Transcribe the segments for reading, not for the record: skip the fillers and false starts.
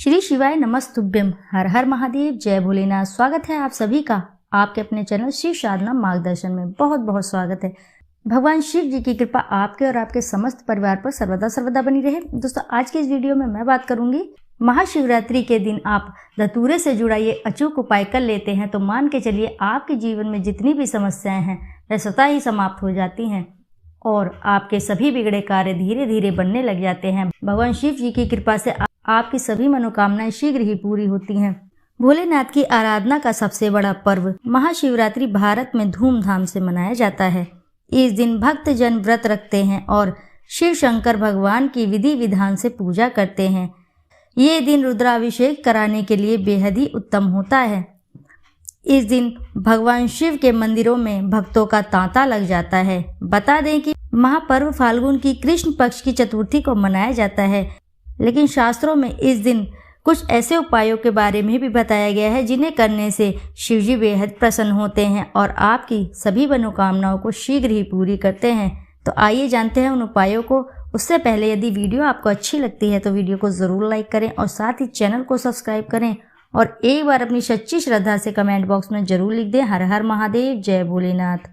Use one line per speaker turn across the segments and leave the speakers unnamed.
श्री शिवाय नमस्तुभ्यम। हर हर महादेव, जय भोलेनाथ। स्वागत है आप सभी का आपके अपने चैनल शिव साधना मार्गदर्शन में। बहुत बहुत स्वागत है। भगवान शिव जी की कृपा आपके और आपके समस्त परिवार पर सर्वदा बनी रहे। दोस्तों, आज के इस वीडियो में मैं बात करूंगी, महाशिवरात्रि के दिन आप धतूरे से जुड़ा ये अचूक उपाय कर लेते हैं तो मान के चलिए आपके जीवन में जितनी भी समस्याएं हैं वह स्वतः ही समाप्त हो जाती हैं और आपके सभी बिगड़े कार्य धीरे धीरे बनने लग जाते हैं। भगवान शिव जी की कृपा से आपकी सभी मनोकामनाएं शीघ्र ही पूरी होती हैं। भोलेनाथ की आराधना का सबसे बड़ा पर्व महाशिवरात्रि भारत में धूमधाम से मनाया जाता है। इस दिन भक्त जन व्रत रखते हैं और शिव शंकर भगवान की विधि विधान से पूजा करते हैं। ये दिन रुद्राभिषेक कराने के लिए बेहद ही उत्तम होता है। इस दिन भगवान शिव के मंदिरों में भक्तों का तांता लग जाता है। बता दें कि महापर्व फाल्गुन की कृष्ण पक्ष की चतुर्थी को मनाया जाता है, लेकिन शास्त्रों में इस दिन कुछ ऐसे उपायों के बारे में भी बताया गया है जिन्हें करने से शिवजी बेहद प्रसन्न होते हैं और आपकी सभी मनोकामनाओं को शीघ्र ही पूरी करते हैं। तो आइए जानते हैं उन उपायों को। उससे पहले यदि वीडियो आपको अच्छी लगती है तो वीडियो को ज़रूर लाइक करें और साथ ही चैनल को सब्सक्राइब करें और एक बार अपनी सच्ची श्रद्धा से कमेंट बॉक्स में जरूर लिख दें, हर हर महादेव, जय भोलेनाथ।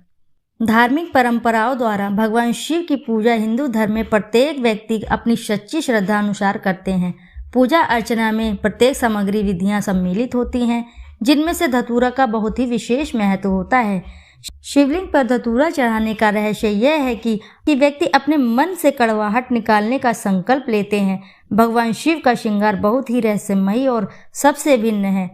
धार्मिक परंपराओं द्वारा भगवान शिव की पूजा हिंदू धर्म में प्रत्येक व्यक्ति अपनी सच्ची श्रद्धा अनुसार करते हैं। पूजा अर्चना में प्रत्येक सामग्री विधियां सम्मिलित होती हैं, जिनमें से धतूरा का बहुत ही विशेष महत्व होता है। शिवलिंग पर धतूरा चढ़ाने का रहस्य यह है कि व्यक्ति अपने मन से कड़वाहट निकालने का संकल्प लेते हैं। भगवान शिव का श्रृंगार बहुत ही रहस्यमयी और सबसे भिन्न है।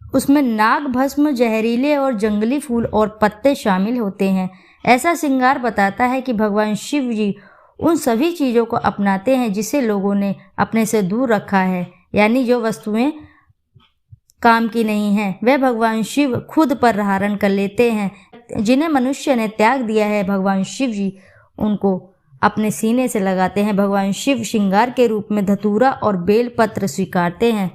उसमें नाग भस्म, जहरीले और जंगली फूल और पत्ते शामिल होते हैं। ऐसा श्रृंगार बताता है कि भगवान शिव जी उन सभी चीज़ों को अपनाते हैं जिसे लोगों ने अपने से दूर रखा है, यानी जो वस्तुएं काम की नहीं हैं वह भगवान शिव खुद पर धारण कर लेते हैं। जिन्हें मनुष्य ने त्याग दिया है, भगवान शिव जी उनको अपने सीने से लगाते हैं। भगवान शिव श्रृंगार के रूप में धतूरा और बेलपत्र स्वीकारते हैं।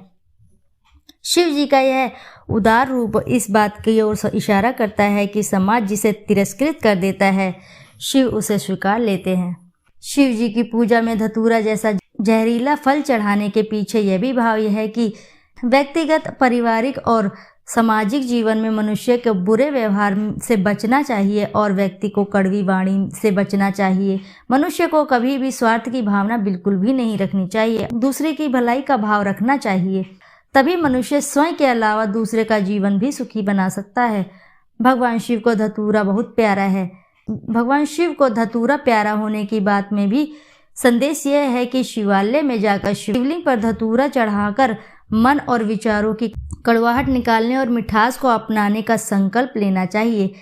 शिव जी का यह उदार रूप इस बात की ओर इशारा करता है कि समाज जिसे तिरस्कृत कर देता है, शिव उसे स्वीकार लेते हैं। शिव जी की पूजा में धतूरा जैसा जहरीला फल चढ़ाने के पीछे यह भी भाव यह है कि व्यक्तिगत, पारिवारिक और सामाजिक जीवन में मनुष्य के बुरे व्यवहार से बचना चाहिए और व्यक्ति को कड़वी वाणी से बचना चाहिए। मनुष्य को कभी भी स्वार्थ की भावना बिल्कुल भी नहीं रखनी चाहिए। दूसरे की भलाई का भाव रखना चाहिए, तभी मनुष्य स्वयं के अलावा दूसरे का जीवन भी सुखी बना सकता है। भगवान शिव को धतूरा बहुत प्यारा है। भगवान शिव को धतूरा प्यारा होने की बात में भी संदेश यह है कि शिवालय में जाकर शिवलिंग पर धतूरा चढ़ाकर मन और विचारों की कड़वाहट निकालने और मिठास को अपनाने का संकल्प लेना चाहिए।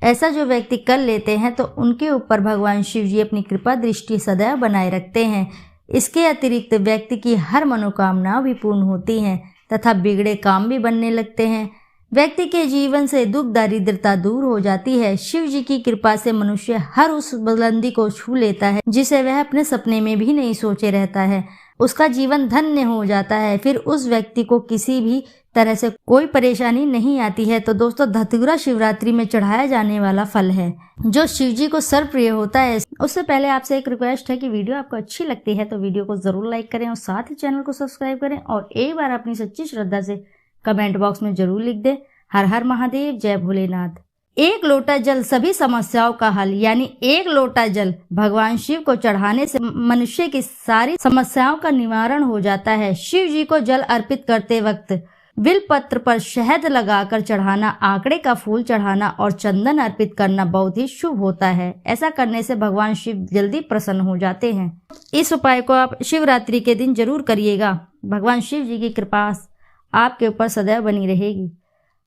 ऐसा जो व्यक्ति कर लेते हैं तो उनके ऊपर भगवान शिव जी अपनी कृपा दृष्टि सदैव बनाए रखते हैं। इसके अतिरिक्त व्यक्ति की हर मनोकामना भी पूर्ण होती हैं तथा बिगड़े काम भी बनने लगते हैं। व्यक्ति के जीवन से दुख दारिद्रता दूर हो जाती है। शिव जी की कृपा से मनुष्य हर उस बुलंदी को छू लेता है जिसे वह अपने सपने में भी नहीं सोचे रहता है। उसका जीवन धन्य हो जाता है। फिर उस व्यक्ति को किसी भी तरह से कोई परेशानी नहीं आती है। तो दोस्तों, धतूरा शिवरात्रि में चढ़ाया जाने वाला फल है जो शिव जी को सर्वप्रिय होता है। उससे पहले आपसे एक रिक्वेस्ट है कि वीडियो आपको अच्छी लगती है तो वीडियो को जरूर लाइक करें और साथ ही चैनल को सब्सक्राइब करें और एक बार अपनी सच्ची श्रद्धा से कमेंट बॉक्स में जरूर लिख दें, हर हर महादेव, जय भोलेनाथ। एक लोटा जल सभी समस्याओं का हल, यानी एक लोटा जल भगवान शिव को चढ़ाने से मनुष्य की सारी समस्याओं का निवारण हो जाता है। शिव जी को जल अर्पित करते वक्त बिल पत्र पर शहद लगाकर चढ़ाना, आंकड़े का फूल चढ़ाना और चंदन अर्पित करना बहुत ही शुभ होता है। ऐसा करने से भगवान शिव जल्दी प्रसन्न हो जाते हैं। इस उपाय को आप शिवरात्रि के दिन जरूर करिएगा। भगवान शिव जी की कृपा आपके ऊपर सदैव बनी रहेगी।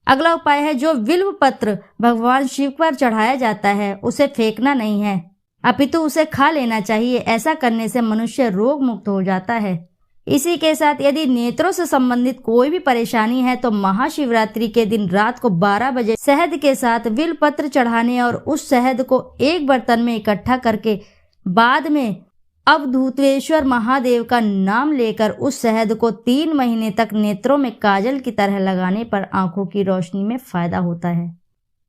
अगला उपाय है, जो बिल्व पत्र भगवान शिव पर चढ़ाया जाता है उसे फेंकना नहीं है, अपितु उसे खा लेना चाहिए। ऐसा करने से मनुष्य रोग मुक्त हो जाता है। इसी के साथ यदि नेत्रों से संबंधित कोई भी परेशानी है तो महाशिवरात्रि के दिन रात को 12 बजे शहद के साथ बिल्व पत्र चढ़ाने और उस शहद को एक बर्तन में इकट्ठा करके बाद में अवधूतेश्वर महादेव का नाम लेकर उस शहद को 3 महीने तक नेत्रों में काजल की तरह लगाने पर आंखों की रोशनी में फायदा होता है।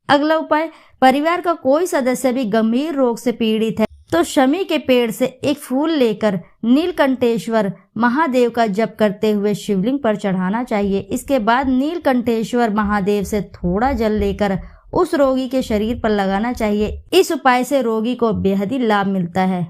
अगला उपाय, परिवार का कोई सदस्य भी गंभीर रोग से पीड़ित है तो शमी के पेड़ से एक फूल लेकर नीलकंठेश्वर महादेव का जप करते हुए शिवलिंग पर चढ़ाना चाहिए। इसके बाद नीलकंठेश्वर महादेव से थोड़ा जल लेकर उस रोगी के शरीर पर लगाना चाहिए। इस उपाय से रोगी को बेहद ही लाभ मिलता है।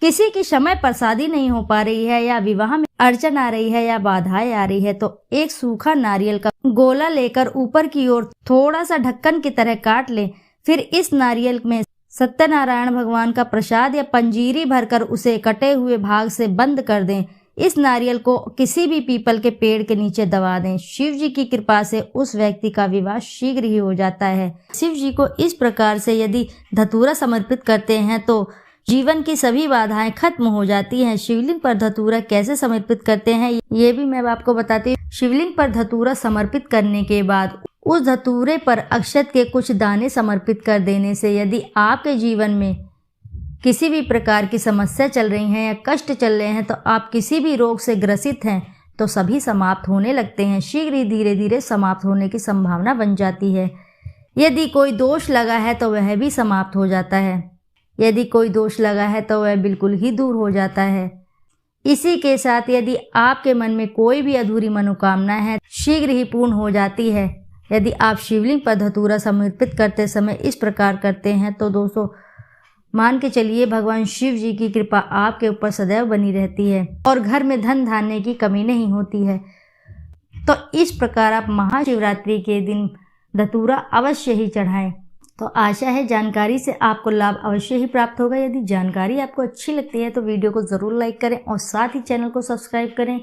किसी की समय पर शादी नहीं हो पा रही है या विवाह में अड़चन आ रही है या बाधाएं आ रही है तो एक सूखा नारियल का गोला लेकर ऊपर की ओर थोड़ा सा ढक्कन की तरह काट लें। फिर इस नारियल में सत्यनारायण भगवान का प्रसाद या पंजीरी भरकर उसे कटे हुए भाग से बंद कर दें। इस नारियल को किसी भी पीपल के पेड़ के नीचे दबा दें। शिव जी की कृपा से उस व्यक्ति का विवाह शीघ्र ही हो जाता है। शिव जी को इस प्रकार से यदि धतूरा समर्पित करते हैं तो जीवन की सभी बाधाएं खत्म हो जाती हैं। शिवलिंग पर धतूरा कैसे समर्पित करते हैं ये भी मैं आपको बताती हूँ। शिवलिंग पर धतूरा समर्पित करने के बाद उस धतूरे पर अक्षत के कुछ दाने समर्पित कर देने से यदि आपके जीवन में किसी भी प्रकार की समस्या चल रही है या कष्ट चल रहे हैं तो आप किसी भी रोग से ग्रसित हैं तो सभी समाप्त होने लगते हैं। शीघ्र ही धीरे धीरे समाप्त होने की संभावना बन जाती है। यदि कोई दोष लगा है तो वह भी समाप्त हो जाता है। यदि कोई दोष लगा है तो वह बिल्कुल ही दूर हो जाता है। इसी के साथ यदि आपके मन में कोई भी अधूरी मनोकामना है शीघ्र ही पूर्ण हो जाती है। यदि आप शिवलिंग पर धतूरा समर्पित करते समय इस प्रकार करते हैं तो दोस्तों मान के चलिए भगवान शिव जी की कृपा आपके ऊपर सदैव बनी रहती है और घर में धन धान्य की कमी नहीं होती है। तो इस प्रकार आप महाशिवरात्रि के दिन धतूरा अवश्य ही चढ़ाएं। तो आशा है जानकारी से आपको लाभ अवश्य ही प्राप्त होगा। यदि जानकारी आपको अच्छी लगती है तो वीडियो को ज़रूर लाइक करें और साथ ही चैनल को सब्सक्राइब करें।